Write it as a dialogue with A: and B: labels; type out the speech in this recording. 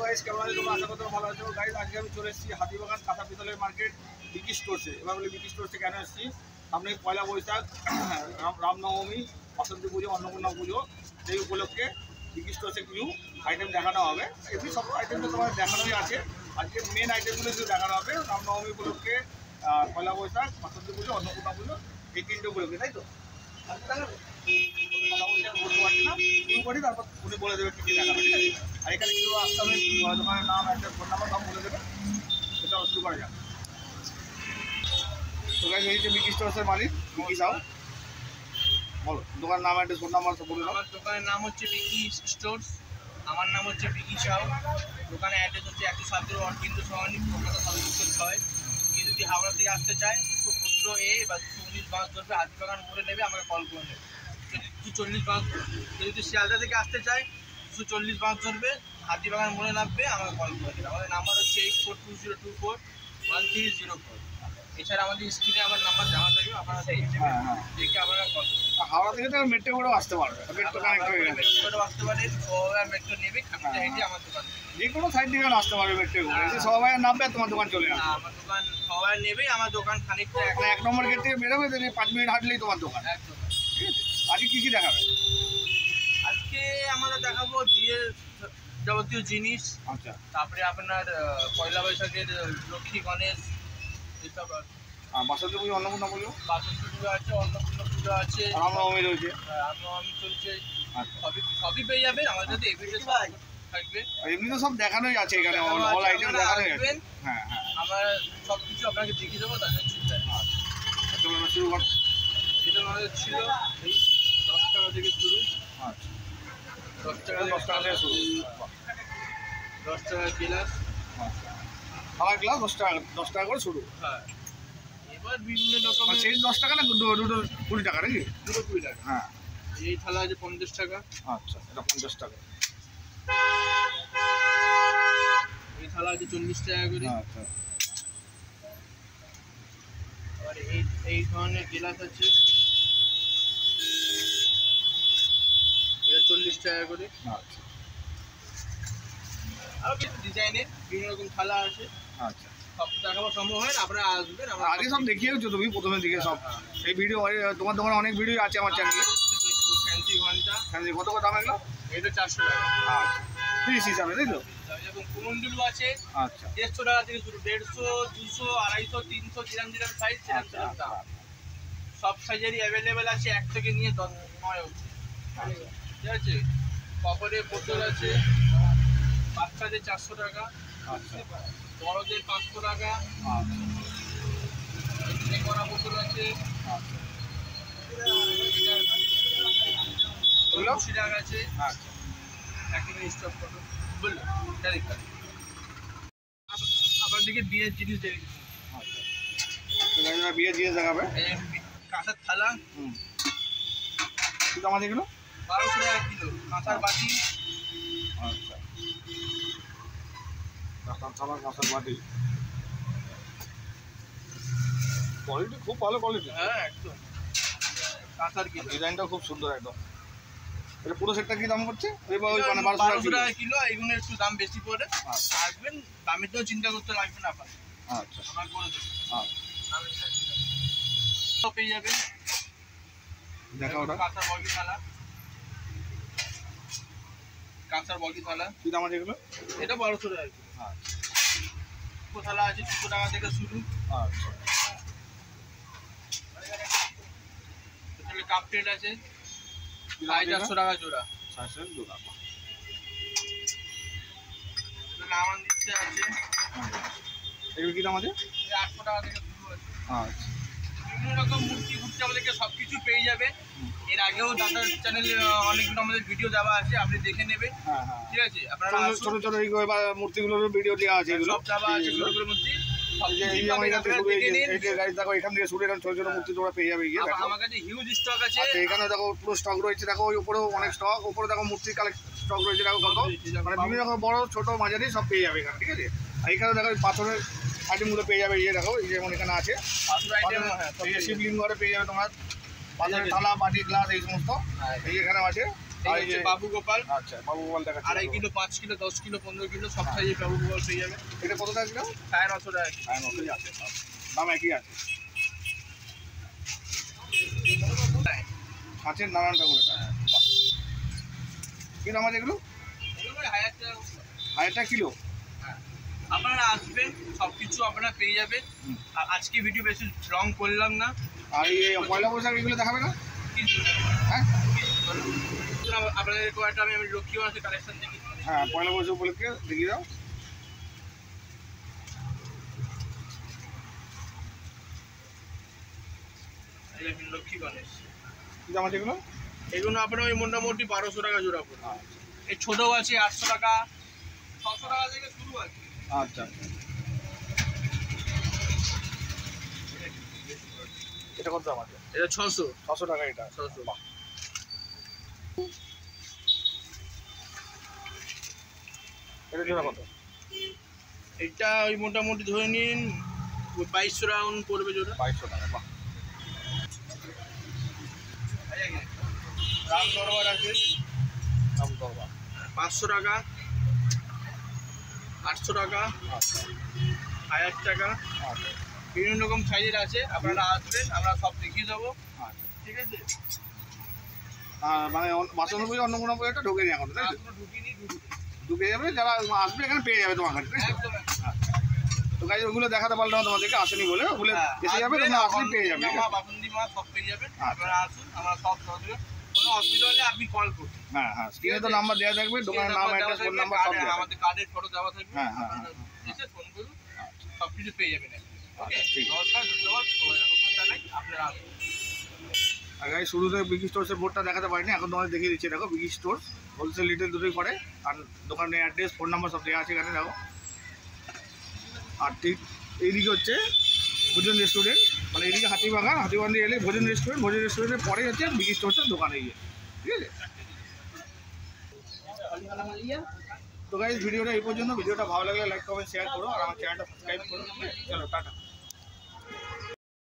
A: Guys কেমন আছো তোমরা? আশা করি তোমরা ভালো আছো। গাইস আজকে আমি চলে এসেছি হাতিবাগান কাঁথা পিতলের মার্কেট বিকি স্টোরসে। এবার বলি বিকি স্টোরসে কেন এসেছি, সামনে পয়লা বৈশাখ, রামনবমী, বসন্ত পুজো, অন্নপূর্ণা পুজো, সেই উপলক্ষে বিকি স্টোরসে কিছু আইটেম দেখানো হবে। এমনি সব আইটেম তো তোমার দেখানোই আছে, আজকে মেন আইটেমগুলো কিছু দেখানো হবে রামনবমী উপলক্ষে, পয়লা বৈশাখ, বসন্ত পুজো, অন্নপূর্ণা পুজো, এই তিনটে উপলক্ষে, তাই তো? বলতে পারছি না, শুরু করি, তারপর উনি বলে দেবে কী কী দেখাবে, ঠিক আছে? আর এখানে কিছু আসতে হবে, দোকানের নাম, অ্যাড্রেস, ফোন নাম্বার সব বলে দেবে। সেটা শুরু করা যাক। তো গাইস এই যে বিকি স্টোরসের মালিক বিকি সাউ, বলো দোকানের নাম, অ্যাড্রেস, ফোন নাম্বার সব বলে দাও।
B: আমার দোকানের নাম হচ্ছে বিকি স্টোরস, আমার নাম হচ্ছে বিকি সাউ। দোকানের অ্যাড্রেস হচ্ছে 117 অরবিন্দ সরণি, কলকাতা 7/6। কেউ যদি হাওড়া থেকে আসতে চায় 215A বা 219 বাস ধরবে, হাতিবাগান মোড়ে নেবে, আমাকে কল করে নেবে। 240 বাস। কেউ যদি শিয়ালদা থেকে আসতে চায় 240 বাস ধরবে, হাতিবাগান মোড়ে নামবে, আমাকে কল করে দেবে। আমাদের নাম্বার হচ্ছে 8420241304। এছাড়া আমাদের স্ক্রিনে আমার নাম্বার দেওয়া থাকবে, আপনারা দেখে আপনারা কল করবেন।
A: হাওড়া থেকে তো মেট্রো করেও আসতে পারবে, মেট্রো কানেক্ট হয়ে গেছে।
B: মেট্রো আসতে পারে, সবাই মেট্রো নেবে, খানিকটা হেঁটে আমার দোকান।
A: যে কোনো সাইড থেকে আসতে পারবে মেট্রো করে, সবাই নামবে আর তোমার দোকান চলে আসবে।
B: আমার দোকান সবাই নেবে, আমার দোকান খানিকটা
A: 1 নম্বর গেট থেকে বেরোবে, 5 মিনিট হাঁটলেই তোমার দোকান।
B: একদম।
A: ঠিক আছে, আজকে কী কী দেখাবে?
B: আজকে আমরা দেখাবো বিয়ের যাবতীয় জিনিস,
A: আচ্ছা,
B: তারপরে আপনার পয়লা বৈশাখের লক্ষ্মী গণেশ এসব,
A: বসন্ত পুজো, অন্নপূর্ণা পুজো,
B: বাসন্তী পুজো আছে, অন্নপূর্ণা পুজো আছে,
A: রামনবমী রয়েছে,
B: রামনবমী চলছে।
A: আচ্ছা,
B: সবই পেয়ে যাবেন আমাদের সাথে, এভিডেন্স থাকবে।
A: এমনি তো সব দেখানোই আছে এখানে, অল আইটেম দেখানোই আছে। হ্যাঁ হ্যাঁ,
B: আমরা সব কিছু আপনাকে দেখিয়ে দেবো, তাদের চিন্তা নেই।
A: আচ্ছা, শুরু কর।
B: এটা আমাদের ছিল এই 10 টাকা থেকে শুরু।
A: আচ্ছা,
B: 10 টাকা
A: 10 টাকা থেকে শুরু।
B: 10 টাকার গিলাস।
A: আমার গ্লাস 10 টাকা করে শুরু।
B: হ্যাঁ, এবার বিভিন্ন রকমের
A: সেই 10 টাকা না, দুটো 20 টাকা নাকি?
B: দুটো 20 টাকা।
A: হ্যাঁ,
B: এই থালা আছে 50 টাকা।
A: আচ্ছা, এটা 50 টাকা।
B: এই থালা আছে 40 টাকা করে।
A: আচ্ছা,
B: আর এই ধরনের গিলাস আছে, এটা 40 টাকা করে।
A: আচ্ছা,
B: আরও কিছু ডিজাইনের বিভিন্ন রকম থালা আছে।
A: আচ্ছা,
B: সব দেখাবো সম্ভব হয় না, আপনারা আসবেন।
A: আগে সব দেখিয়েছো তুমি প্রথমের দিকে সব। এই ভিডিও তোমার দোকানে অনেক ভিডিও আছে আমার চ্যানেলে।
B: ফ্যান্সি ঘন্টা,
A: কত কত দাম এগুলো?
B: এটা 400 টাকা।
A: আচ্ছা, পিস হিসাবে তাই তো?
B: এবং কুমন্ডুলু আছে
A: আচ্ছা,
B: 150 টাকা থেকে শুরু, 150, 200, 250, 300, যেরকম সাইজ সেরকম দাম। সব সাইজেরই অ্যাভেলেবেল আছে, 1 থেকে নিয়ে 9 অবধি। ঠিক আছে, কপারের বোতল আছে, বাচ্চাদের 400 টাকা,
A: আচ্ছা,
B: বড়দের 500 টাকা।
A: আচ্ছা,
B: করা বোতল আছে,
A: আচ্ছা,
B: 80 টাকা আছে।
A: আচ্ছা,
B: একেবারে স্টপ করো, বুঝলো? আপনার দিকে বিয়ের জিনিস দেখি,
A: আচ্ছা, বিয়ে দিয়ে দেখাবে।
B: কাঁসার থালা।
A: কী দাম আছে এগুলো?
B: 1200 টাকা কিলো। কাঁসার বাটি।
A: আচ্ছা, কাঁসার থালা, কাঁসার বাটি, কোয়ালিটি খুব ভালো কোয়ালিটি।
B: হ্যাঁ, একদম কাঁসার কিলো।
A: ডিজাইনটাও খুব সুন্দর একদম। এটা পুরো সেটটা কি দাম করছে? ওই মানে
B: 1200
A: 1200
B: টাকা কিলো। এইগুলো একটু দাম বেশি পড়ে।
A: আচ্ছা,
B: আসবেন, দামের জন্য চিন্তা করতে লাগবে না আপনার।
A: আচ্ছা,
B: আমার করে দেবো।
A: আচ্ছা,
B: পেয়ে যাবেন।
A: দেখা ওটা।
B: কাঁসার বগি থালা, কাঁসার বগি থালা।
A: কী দাম আছে এগুলো?
B: এটা 1200 টাকা কিলো।
A: আচ্ছা,
B: থালা আছে 200 টাকা থেকে শুরু।
A: আচ্ছা,
B: তাহলে কাপ প্লেট আছে 450 টাকা জোড়া।
A: 400 জোড়া।
B: নামান দিচ্ছে আছে,
A: এগুলো কী দাম আছে?
B: 800 টাকা থেকে শুরু আছে।
A: আচ্ছা,
B: বিভিন্ন রকম মূর্তি ফুর্তি আমাদেরকে সব কিছু পেয়ে যাবে। এর আগেও দাদার চ্যানেলে অনেকগুলো আমাদের ভিডিও দেওয়া আছে, আপনি দেখে নেবেন।
A: হ্যাঁ হ্যাঁ,
B: ঠিক আছে, আপনারা
A: ছোটো ছোটো এই মূর্তিগুলোর ভিডিও দেওয়া আছে, এগুলো
B: সব দেওয়া আছে, ছোটগুলো মূর্তি।
A: এই যে আমার এখান থেকে শুরু হয়েছে, এই যে গাড়ি দেখো এখান থেকে শুরু, এখানে ছোটো ছোটো মূর্তি তোমরা পেয়ে যাবে গিয়ে। দেখো
B: আমার কাছে হিউজ স্টক আছে।
A: আচ্ছা, এখানে দেখো পুরো স্টক রয়েছে, দেখো ওই উপরেও অনেক স্টক, উপরে দেখো মূর্তি কালেক্ট স্টক রয়েছে, দেখো কত, মানে বিভিন্ন রকম বড় ছোট মাঝারি সব পেয়ে যাবে এখানে। ঠিক আছে, আর এখানে দেখো পাথরের আইটেমগুলো পেয়ে যাবে। এই দেখো, এই যেমন এখানে আছে শিবলিঙ্গ পেয়ে যাবে তোমার, পাথরের থালা, বাটি, গ্লাস, এই সমস্ত এই এখানে আছে। আর
B: এই হচ্ছে বাবু গোপাল।
A: আচ্ছা বাবু গোপাল দেখাচ্ছি।
B: 2.5 কিলো, 5 কিলো, 10 কিলো, 15 কিলো সব সাইজের বাবু গোপাল পেয়ে যাবে।
A: এটা কত টাকা কিলো?
B: 950 টাকা।
A: হ্যাঁ নতুনই আছে, দাম একই আছে। কাঁচের নানান ঠাকুরের, বাহ। কী দাম আছে এগুলো?
B: এগুলো 1000 টাকা।
A: 1000 টাকা কিলো?
B: আপনারা আসবেন, সব কিছু আপনারা পেয়ে যাবেন। আর আজকে ভিডিও বেশি লং করলাম না।
A: আর এই পয়লা বৈশাখ এগুলো দেখাবে না? হ্যাঁ
B: আপনাদের একটা আমি লক্ষ্মী গণেশের কালেকশন দেখি।
A: হ্যাঁ পয়লা বৈশাখ উপলক্ষে দেখিয়ে দাও।
B: লক্ষ্মী গণেশ
A: কী দাম আছে এগুলো?
B: এগুলো আপনার ওই মোটামুটি 1200 টাকা জোড়া পড়বে। এই ছোটও আছে 800 টাকা, 600 টাকা থেকে শুরু আছে।
A: আচ্ছা এটা কত দাম আছে?
B: এটা 600
A: টাকা এটা।
B: 600।
A: বাহ। এটা জোড়া কত?
B: এটা ওই মোটামুটি ধরে নিন 2200 টাকা পড়বে জোড়া।
A: 2200 টাকা, বাহ।
B: রাম দরবার আছে,
A: দাম দরবার
B: 500 টাকা, 800 টাকা,
A: আচ্ছা
B: 1000 টাকা।
A: আচ্ছা
B: বিভিন্ন রকম সাইজের আছে, আপনারা আসবেন আমরা সব দেখিয়ে দেবো।
A: আচ্ছা।
B: ঠিক আছে?
A: মানে বাসন্তী পুজো অন্নপূর্ণা পুজোটা ঢোকেনি এখন, তাই তো?
B: এখনো ঢুকিনি,
A: ঢুকে যাবে, যারা আসবে এখানে পেয়ে যাবে তোমার কাছে, তাই তো?
B: একদম একদম।
A: আচ্ছা। তো গাইজ ওগুলো দেখাতে পারলাম না তোমাদেরকে, আসেনি বলে, ওগুলো
B: হ্যাঁ,
A: এসে যাবে,
B: আসবেন,
A: তোমরা আসলে পেয়ে যাবে, ঠিক
B: মা
A: আছে?
B: বাসন্তী মা সব পেয়ে যাবেন।
A: আচ্ছা।
B: আপনারা আসুন, আমরা সব সহযোগিতা। কোনো অসুবিধা হলে আপনি কল করুন।
A: হ্যাঁ হ্যাঁ, স্ক্রিনে তো নাম্বার দেওয়া থাকবে, দোকানের নাম, অ্যাড্রেস, ফোন নাম্বার সব দেওয়া থাকবে।
B: আমাদের কার্ডের ফটো দেওয়া থাকবে।
A: হ্যাঁ, হ্যাঁ,
B: আপনারা
A: হ্যাঁ।
B: এসে ফোন করুন, সব কিছু পেয়ে যাবেন। ওকে,
A: ঠিক আছে।
B: নমস্কার, ধন্যবাদ। ওখানে জানাই আপনারা আসুন।
A: আর গাইজ শুরুতে বিগ স্টোর্সের বোর্ডটা দেখাতে পারিনি, এখন তোমাদের দেখিয়ে দিচ্ছি। দেখো বিগ স্টোর্স, হোলসেল রিটেল দুটোই করে। আর দোকানের অ্যাড্রেস, ফোন নাম্বার সব দেওয়া আছে এখানে, দেখো। আর ঠিক এইদিকে হচ্ছে ভোজন রেস্টুরেন্ট, মানে এইদিকে হাতিবাগান দিয়ে এলে ভোজন রেস্টুরেন্টের পরে হচ্ছে বিগ স্টোর্সের দোকানে গিয়ে, ঠিক আছে? তো গাইজ ভিডিওটা এই পর্যন্ত। ভিডিওটা ভালো লাগলে লাইক কমেন্ট শেয়ার করো, আর আমার চ্যানেলটা সাবস্ক্রাইব করো। চলো টাটা।